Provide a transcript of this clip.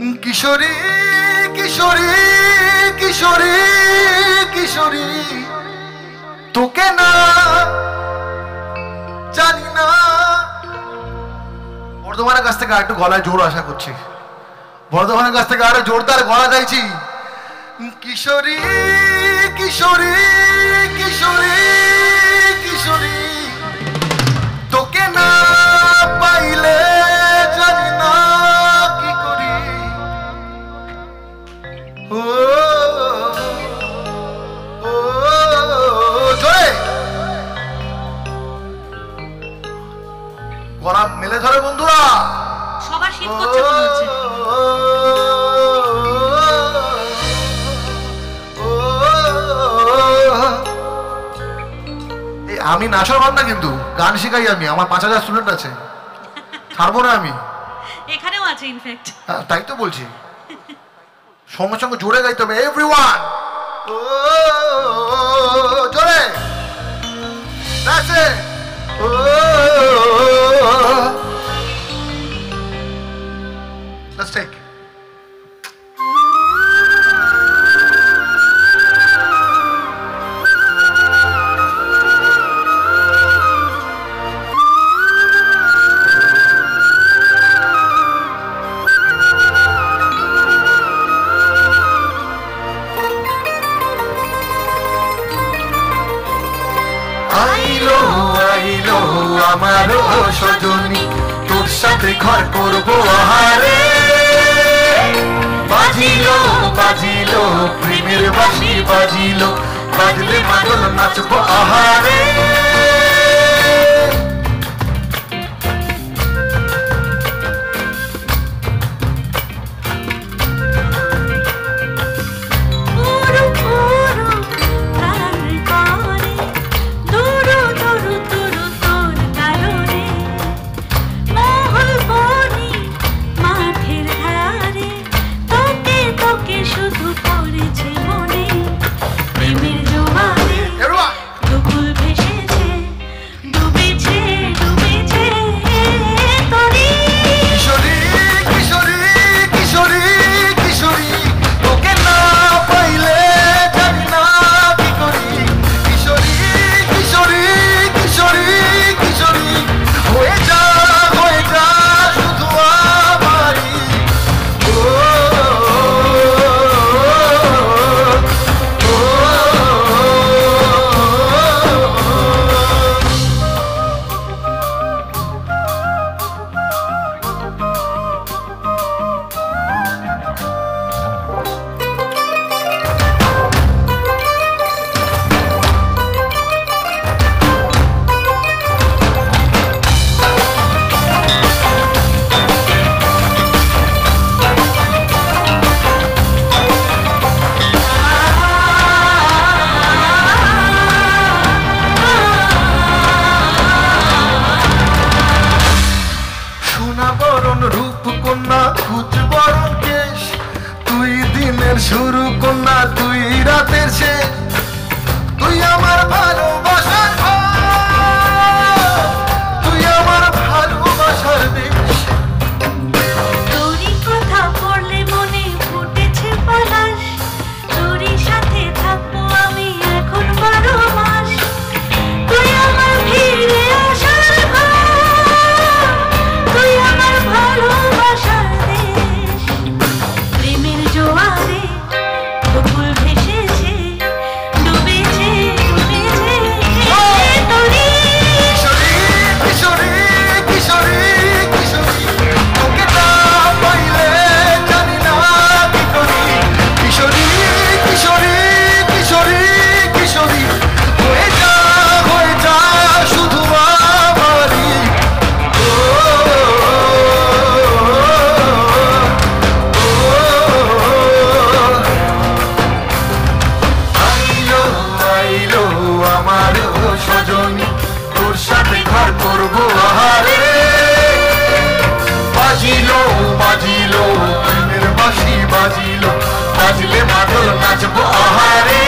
কিশোরী কিশোরী কিশোরী কিশোরী তোকে না জানি না। বর্ধমানের কাছ থেকে আরেকটু গলায় জোর আশা করছি, বর্ধমানের কাছ থেকে আরো জোরদার গলা চাইছি। কিশোরী কিশোরী কিশোরী কিশোরী তোকে না পাইলে জানি না কি করি। ও ও জোরে গলা মেলে ধরে বন্ধুরা, সবার শীত করছে মনে হচ্ছে। আমি নাচর বাদ না, কিন্তু গান শেখাই আমি, আমার 5000 স্টুডেন্ট আছে, ছাড়বো না আমি। এখানেও আছে ইনফ্যাক্ট। তাই তো বলছি, সঙ্গে সঙ্গে জোরে গাইতে হবে। এভরিওয়ান জোরে, that's it. Let's take. আমারও সজনী তোর সাথে ঘর করবো আহারে, বাজিলো বাজিলো প্রেমের বাঁশি বাজিলো, বাজলে মাদল নাচবো আহারে। শুরু কন্যা তুই রাতের শেষ, তুই আমার ভালোবাসার তুই আমার ভালোবাসার দেশ। তোরই কথা পড়লে মনে ফুটেছে পলাশ, তোরই সাথে থাকবো আমি এখন 12 মাস। তুই আমার ফিরে আসার তুই আমার ভালোবাসার দেশ। প্রেমের জোয়ারে বকুল ভেসেছে, ডুবেছে ডুবেছে তোরই। কিশোরী কিশোরী কিশোরী কিশোরী তোকে না পাইলে জানি না কি করি। কিশোরী কিশোরী কিশোরী কিশোরী হয়ে যা শুধু আমারই। আইলো আইলো আমার সজনী তোর সাথে ঘর করবো আহারে, বাজিলো বাজিলো প্রেমের বাঁশি বাজিলো, বাজলে মাদল নাচবো আহারে।